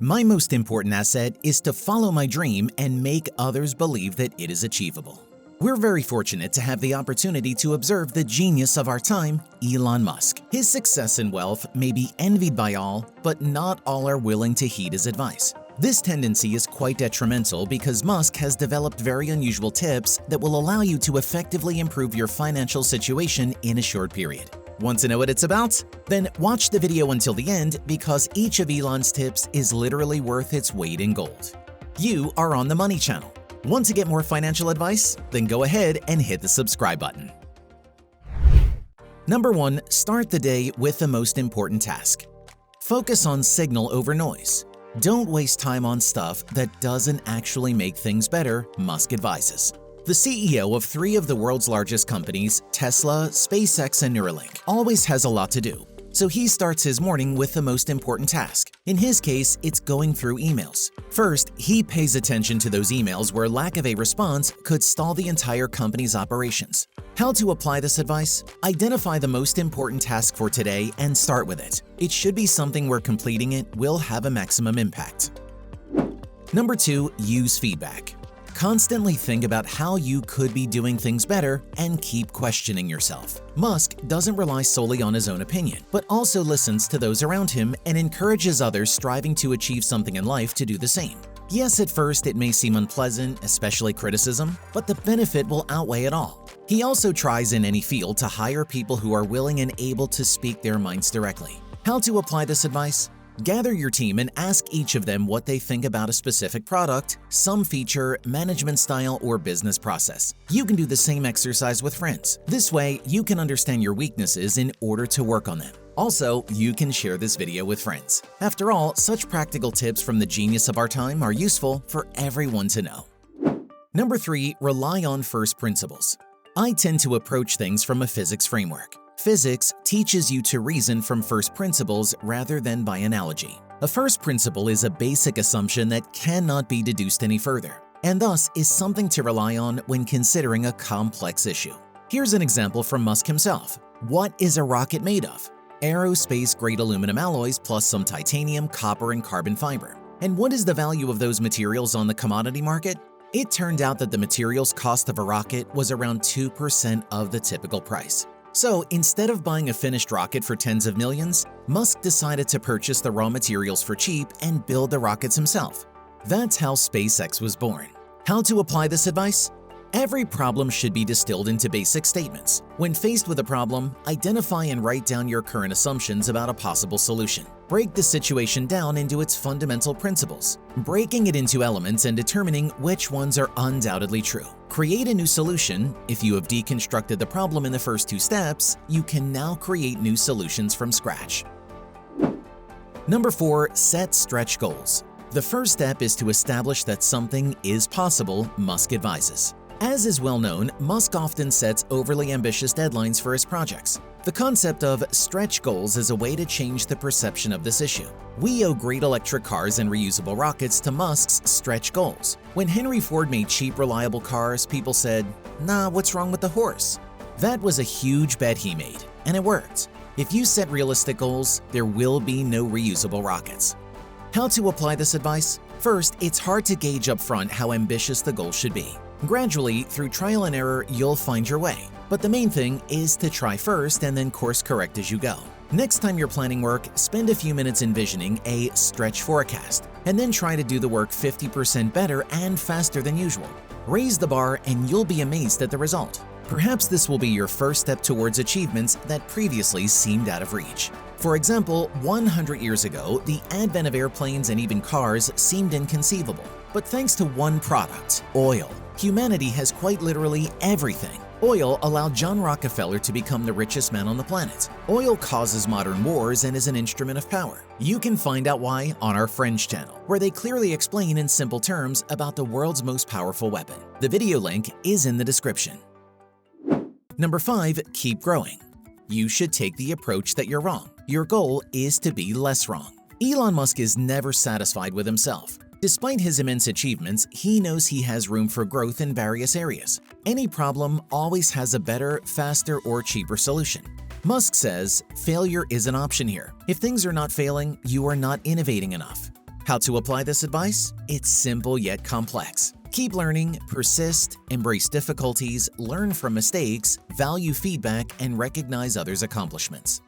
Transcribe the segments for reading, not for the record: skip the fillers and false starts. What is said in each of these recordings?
My most important asset is to follow my dream and make others believe that it is achievable. We're very fortunate to have the opportunity to observe the genius of our time, Elon Musk. His success and wealth may be envied by all, but not all are willing to heed his advice. This tendency is quite detrimental because Musk has developed very unusual tips that will allow you to effectively improve your financial situation in a short period. Want to know what it's about? Then watch the video until the end because each of Elon's tips is literally worth its weight in gold. You are on the Money Channel. Want to get more financial advice? Then go ahead and hit the subscribe button. Number 1. Start the day with the most important task. Focus on signal over noise. Don't waste time on stuff that doesn't actually make things better, Musk advises. The CEO of 3 of the world's largest companies, Tesla, SpaceX, and Neuralink, always has a lot to do. So he starts his morning with the most important task. In his case, it's going through emails. First, he pays attention to those emails where lack of a response could stall the entire company's operations. How to apply this advice? Identify the most important task for today and start with it. It should be something where completing it will have a maximum impact. Number 2. Use feedback. Constantly think about how you could be doing things better and keep questioning yourself. Musk doesn't rely solely on his own opinion, but also listens to those around him and encourages others striving to achieve something in life to do the same. Yes, at first it may seem unpleasant, especially criticism, but the benefit will outweigh it all. He also tries in any field to hire people who are willing and able to speak their minds directly. How to apply this advice? Gather your team and ask each of them what they think about a specific product, some feature, management style, or business process. You can do the same exercise with friends. This way, you can understand your weaknesses in order to work on them. Also, you can share this video with friends. After all, such practical tips from the genius of our time are useful for everyone to know. Number 3. Rely on first principles. I tend to approach things from a physics framework. Physics teaches you to reason from first principles rather than by analogy. A first principle is a basic assumption that cannot be deduced any further, and thus is something to rely on when considering a complex issue. Here's an example from Musk himself. What is a rocket made of? Aerospace-grade aluminum alloys plus some titanium, copper, and carbon fiber. And what is the value of those materials on the commodity market? It turned out that the materials cost of a rocket was around 2% of the typical price. So instead of buying a finished rocket for tens of millions, Musk decided to purchase the raw materials for cheap and build the rockets himself. That's how SpaceX was born. How to apply this advice? Every problem should be distilled into basic statements. When faced with a problem, identify and write down your current assumptions about a possible solution. Break the situation down into its fundamental principles, breaking it into elements and determining which ones are undoubtedly true. Create a new solution. If you have deconstructed the problem in the first 2 steps, you can now create new solutions from scratch. Number 4. Set stretch goals. The first step is to establish that something is possible, Musk advises. As is well known, Musk often sets overly ambitious deadlines for his projects. The concept of stretch goals is a way to change the perception of this issue. We owe great electric cars and reusable rockets to Musk's stretch goals. When Henry Ford made cheap, reliable cars, people said, "Nah, what's wrong with the horse?" That was a huge bet he made, and it worked. If you set realistic goals, there will be no reusable rockets. How to apply this advice? First, it's hard to gauge up front how ambitious the goal should be. Gradually, through trial and error, you'll find your way. But the main thing is to try first and then course correct as you go. Next time you're planning work, spend a few minutes envisioning a stretch forecast, and then try to do the work 50% better and faster than usual. Raise the bar and you'll be amazed at the result. Perhaps this will be your first step towards achievements that previously seemed out of reach. For example, 100 years ago, the advent of airplanes and even cars seemed inconceivable. But thanks to one product, oil, humanity has quite literally everything. Oil allowed John Rockefeller to become the richest man on the planet. Oil causes modern wars and is an instrument of power. You can find out why on our Friends channel, where they clearly explain in simple terms about the world's most powerful weapon. The video link is in the description. Number 5. Keep growing. You should take the approach that you're wrong. Your goal is to be less wrong. Elon Musk is never satisfied with himself. Despite his immense achievements, he knows he has room for growth in various areas. Any problem always has a better, faster, or cheaper solution. Musk says, failure is an option here. If things are not failing, you are not innovating enough. How to apply this advice? It's simple yet complex. Keep learning, persist, embrace difficulties, learn from mistakes, value feedback, and recognize others' accomplishments.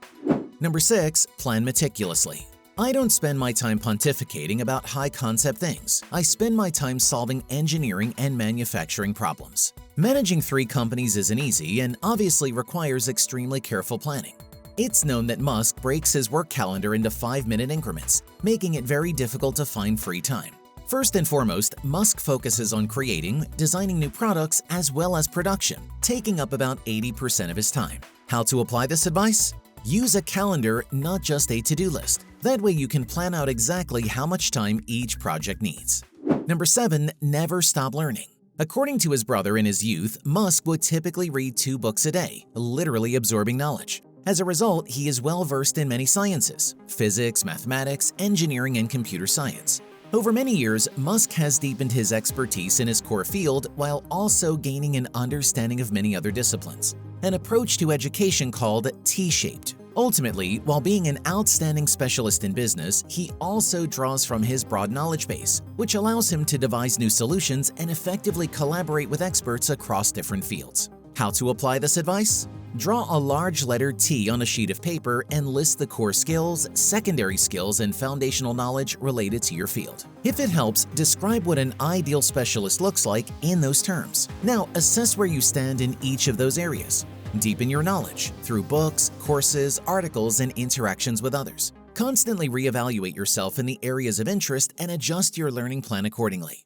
Number 6. Plan meticulously. I don't spend my time pontificating about high-concept things. I spend my time solving engineering and manufacturing problems. Managing 3 companies isn't easy and obviously requires extremely careful planning. It's known that Musk breaks his work calendar into 5-minute increments, making it very difficult to find free time. First and foremost, Musk focuses on creating, designing new products as well as production, taking up about 80% of his time. How to apply this advice? Use a calendar, not just a to-do list. That way you can plan out exactly how much time each project needs. Number 7. Never stop learning. According to his brother in his youth, Musk would typically read 2 books a day, literally absorbing knowledge. As a result, he is well versed in many sciences: physics, mathematics, engineering, and computer science. Over many years, Musk has deepened his expertise in his core field while also gaining an understanding of many other disciplines, an approach to education called T-shaped. Ultimately, while being an outstanding specialist in business, he also draws from his broad knowledge base, which allows him to devise new solutions and effectively collaborate with experts across different fields. How to apply this advice? Draw a large letter T on a sheet of paper and list the core skills, secondary skills, and foundational knowledge related to your field. If it helps, describe what an ideal specialist looks like in those terms. Now, assess where you stand in each of those areas. Deepen your knowledge through books, courses, articles, and interactions with others. Constantly reevaluate yourself in the areas of interest and adjust your learning plan accordingly.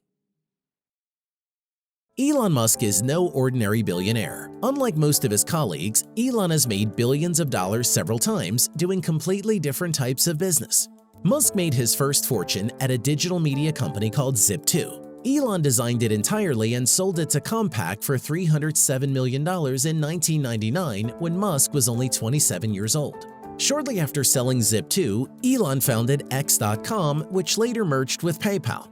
Elon Musk is no ordinary billionaire. Unlike most of his colleagues, Elon has made billions of dollars several times doing completely different types of business. Musk made his first fortune at a digital media company called Zip2. Elon designed it entirely and sold it to Compaq for $307 million in 1999 when Musk was only 27 years old. Shortly after selling Zip2, Elon founded X.com, which later merged with PayPal.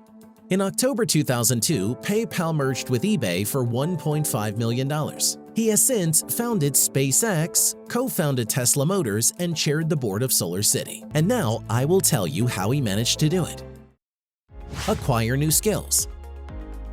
In October 2002, PayPal merged with eBay for $1.5 million. He has since founded SpaceX, co-founded Tesla Motors, and chaired the board of SolarCity. And now I will tell you how he managed to do it. Acquire new skills.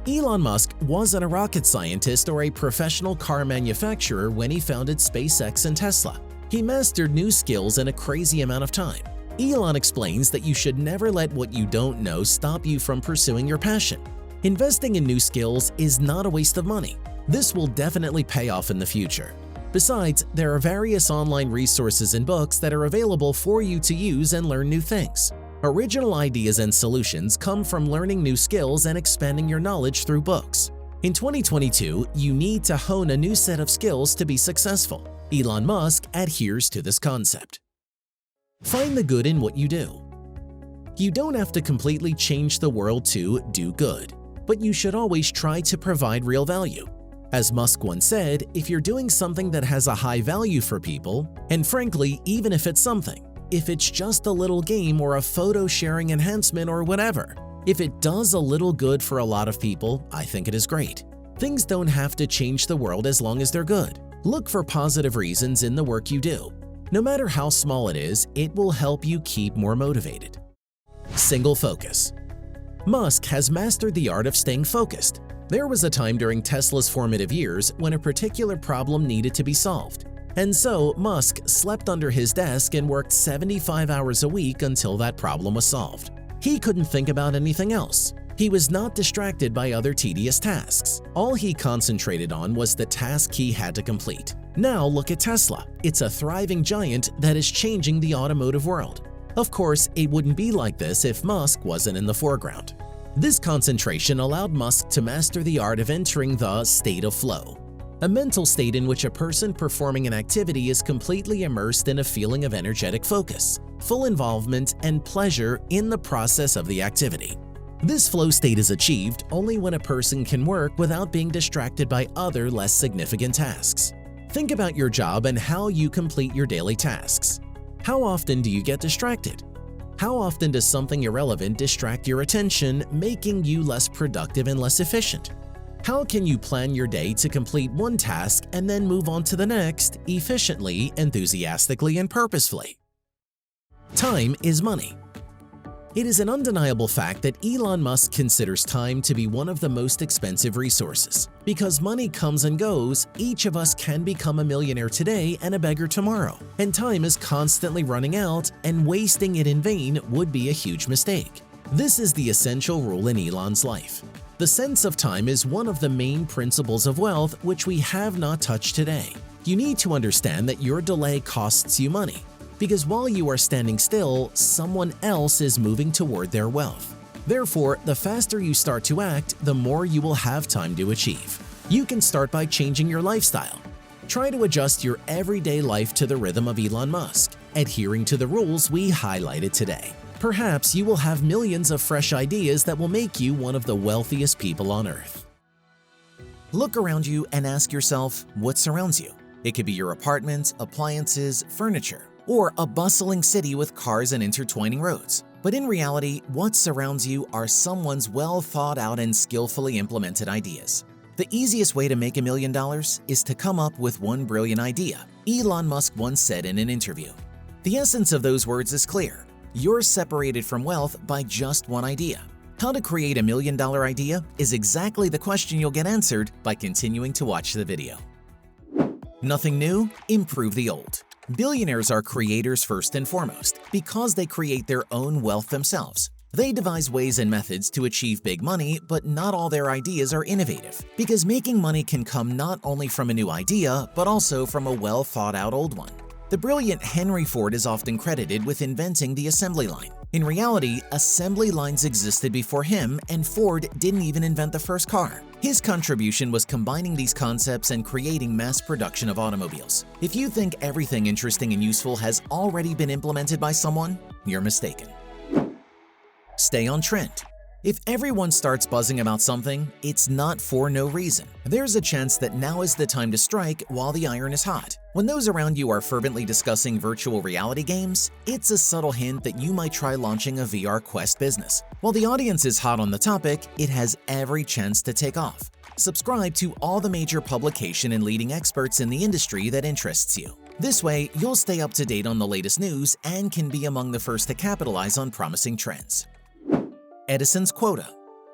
Elon Musk wasn't a rocket scientist or a professional car manufacturer when he founded SpaceX and Tesla. He mastered new skills in a crazy amount of time. Elon explains that you should never let what you don't know stop you from pursuing your passion. Investing in new skills is not a waste of money. This will definitely pay off in the future. Besides, there are various online resources and books that are available for you to use and learn new things. Original ideas and solutions come from learning new skills and expanding your knowledge through books. In 2022, you need to hone a new set of skills to be successful. Elon Musk adheres to this concept. Find the good in what you do. You don't have to completely change the world to do good, but you should always try to provide real value. As Musk once said, if you're doing something that has a high value for people, and frankly, even if it's something, if it's just a little game or a photo sharing enhancement or whatever, if it does a little good for a lot of people, I think it is great. Things don't have to change the world as long as they're good. Look for positive reasons in the work you do. No matter how small it is, it will help you keep more motivated. Single focus. Musk has mastered the art of staying focused. There was a time during Tesla's formative years when a particular problem needed to be solved. And so Musk slept under his desk and worked 75 hours a week until that problem was solved. He couldn't think about anything else. He was not distracted by other tedious tasks. All he concentrated on was the task he had to complete. Now look at Tesla. It's a thriving giant that is changing the automotive world. Of course, it wouldn't be like this if Musk wasn't in the foreground. This concentration allowed Musk to master the art of entering the state of flow, a mental state in which a person performing an activity is completely immersed in a feeling of energetic focus, full involvement, and pleasure in the process of the activity. This flow state is achieved only when a person can work without being distracted by other less significant tasks. Think about your job and how you complete your daily tasks. How often do you get distracted? How often does something irrelevant distract your attention, making you less productive and less efficient? How can you plan your day to complete one task and then move on to the next efficiently, enthusiastically, and purposefully? Time is money. It is an undeniable fact that Elon Musk considers time to be one of the most expensive resources. Because money comes and goes, each of us can become a millionaire today and a beggar tomorrow, and time is constantly running out, and wasting it in vain would be a huge mistake. This is the essential rule in Elon's life. The sense of time is one of the main principles of wealth which we have not touched today. You need to understand that your delay costs you money, because while you are standing still, someone else is moving toward their wealth. Therefore, the faster you start to act, the more you will have time to achieve. You can start by changing your lifestyle. Try to adjust your everyday life to the rhythm of Elon Musk, adhering to the rules we highlighted today. Perhaps you will have millions of fresh ideas that will make you one of the wealthiest people on Earth. Look around you and ask yourself, what surrounds you? It could be your apartment, appliances, furniture, or a bustling city with cars and intertwining roads. But in reality, what surrounds you are someone's well-thought-out and skillfully implemented ideas. The easiest way to make $1 million is to come up with one brilliant idea, Elon Musk once said in an interview. The essence of those words is clear. You're separated from wealth by just one idea. How to create $1 million idea is exactly the question you'll get answered by continuing to watch the video. Nothing new, improve the old. Billionaires are creators first and foremost because they create their own wealth themselves. They devise ways and methods to achieve big money, but not all their ideas are innovative, because making money can come not only from a new idea, but also from a well-thought-out old one. The brilliant Henry Ford is often credited with inventing the assembly line. In reality, assembly lines existed before him, and Ford didn't even invent the first car. His contribution was combining these concepts and creating mass production of automobiles. If you think everything interesting and useful has already been implemented by someone, you're mistaken. Stay on trend. If everyone starts buzzing about something, it's not for no reason. There's a chance that now is the time to strike while the iron is hot. When those around you are fervently discussing virtual reality games, it's a subtle hint that you might try launching a VR Quest business. While the audience is hot on the topic, it has every chance to take off. Subscribe to all the major publication and leading experts in the industry that interests you. This way, you'll stay up to date on the latest news and can be among the first to capitalize on promising trends. Edisons Quota.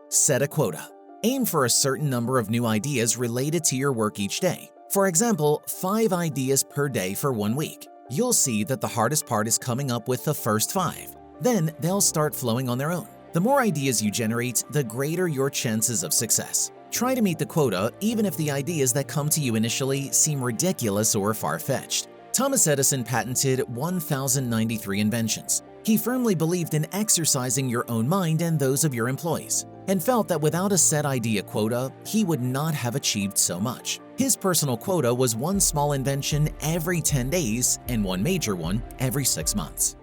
Set a quota. Aim for a certain number of new ideas related to your work each day. For example, 5 ideas per day for 1 week. You'll see that the hardest part is coming up with the first 5. Then they'll start flowing on their own. The more ideas you generate, the greater your chances of success. Try to meet the quota even if the ideas that come to you initially seem ridiculous or far-fetched. Thomas Edison patented 1,093 inventions. He firmly believed in exercising your own mind and those of your employees, and felt that without a set idea quota, he would not have achieved so much. His personal quota was 1 small invention every 10 days and 1 major one every 6 months.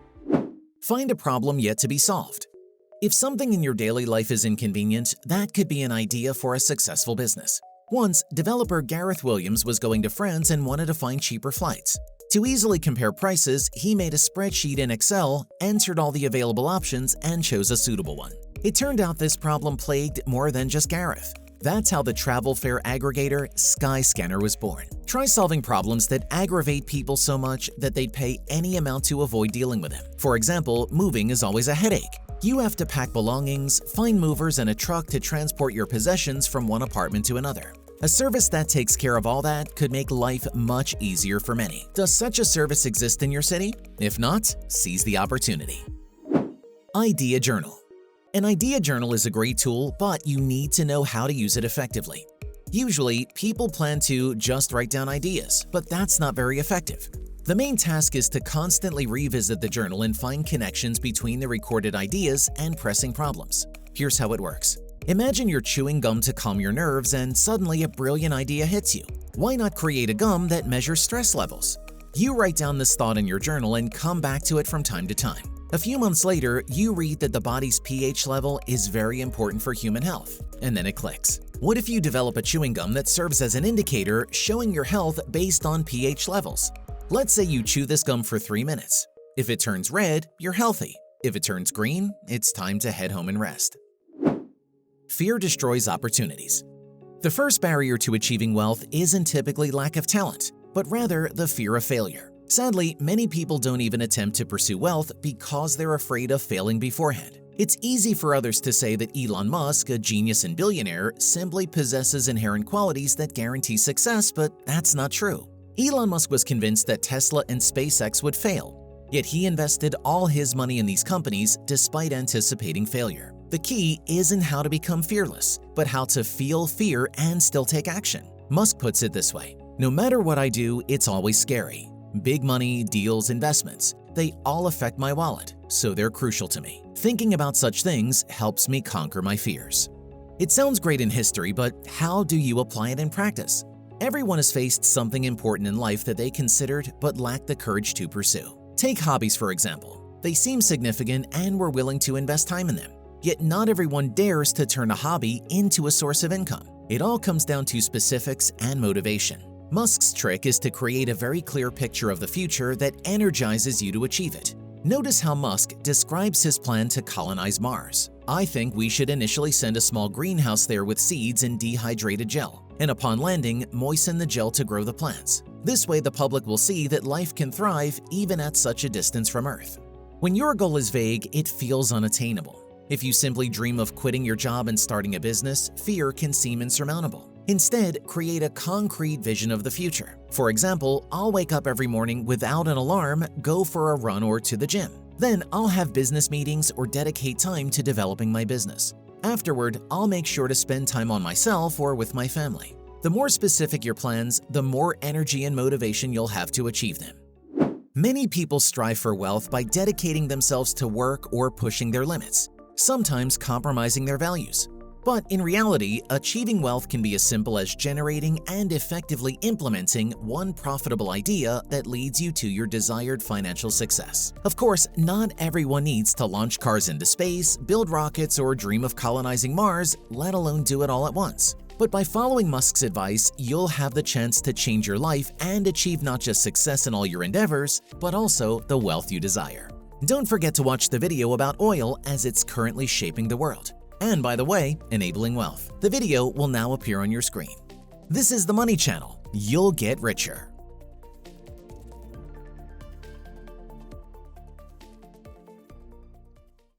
Find a problem yet to be solved. If something in your daily life is inconvenient, that could be an idea for a successful business. Once, developer Gareth Williams was going to France and wanted to find cheaper flights. To easily compare prices, he made a spreadsheet in Excel, entered all the available options, and chose a suitable one. It turned out this problem plagued more than just Gareth. That's how the travel fare aggregator Skyscanner was born. Try solving problems that aggravate people so much that they'd pay any amount to avoid dealing with them. For example, moving is always a headache. You have to pack belongings, find movers, and a truck to transport your possessions from one apartment to another. A service that takes care of all that could make life much easier for many. Does such a service exist in your city? If not, seize the opportunity. Idea Journal. An idea journal is a great tool, but you need to know how to use it effectively. Usually, people plan to just write down ideas, but that's not very effective. The main task is to constantly revisit the journal and find connections between the recorded ideas and pressing problems. Here's how it works. Imagine you're chewing gum to calm your nerves and suddenly a brilliant idea hits you. Why not create a gum that measures stress levels? You write down this thought in your journal and come back to it from time to time. A few months later, you read that the body's pH level is very important for human health, and then it clicks. What if you develop a chewing gum that serves as an indicator showing your health based on pH levels? Let's say you chew this gum for 3 minutes. If it turns red, you're healthy. If it turns green, it's time to head home and rest. Fear destroys opportunities. The first barrier to achieving wealth isn't typically lack of talent, but rather the fear of failure. Sadly, many people don't even attempt to pursue wealth because they're afraid of failing beforehand. It's easy for others to say that Elon Musk, a genius and billionaire, simply possesses inherent qualities that guarantee success, but that's not true. Elon Musk was convinced that Tesla and SpaceX would fail, yet he invested all his money in these companies despite anticipating failure. The key isn't how to become fearless, but how to feel fear and still take action. Musk puts it this way: "No matter what I do, it's always scary. Big money, deals, investments, they all affect my wallet, so they're crucial to me. Thinking about such things helps me conquer my fears." It sounds great in history, but how do you apply it in practice? Everyone has faced something important in life that they considered but lacked the courage to pursue. Take hobbies, for example. They seem significant and we're willing to invest time in them. Yet not everyone dares to turn a hobby into a source of income. It all comes down to specifics and motivation. Musk's trick is to create a very clear picture of the future that energizes you to achieve it. Notice how Musk describes his plan to colonize Mars. "I think we should initially send a small greenhouse there with seeds and dehydrated gel, and upon landing, moisten the gel to grow the plants. This way the public will see that life can thrive even at such a distance from Earth." When your goal is vague, it feels unattainable. If you simply dream of quitting your job and starting a business, fear can seem insurmountable. Instead, create a concrete vision of the future. For example, I'll wake up every morning without an alarm, go for a run or to the gym. Then I'll have business meetings or dedicate time to developing my business. Afterward, I'll make sure to spend time on myself or with my family. The more specific your plans, the more energy and motivation you'll have to achieve them. Many people strive for wealth by dedicating themselves to work or pushing their limits, sometimes compromising their values. But in reality, achieving wealth can be as simple as generating and effectively implementing one profitable idea that leads you to your desired financial success. Of course, not everyone needs to launch cars into space, build rockets, or dream of colonizing Mars, let alone do it all at once. But by following Musk's advice, you'll have the chance to change your life and achieve not just success in all your endeavors, but also the wealth you desire. Don't forget to watch the video about oil as it's currently shaping the world. And by the way, enabling wealth. The video will now appear on your screen. This is the Money Channel. You'll get richer.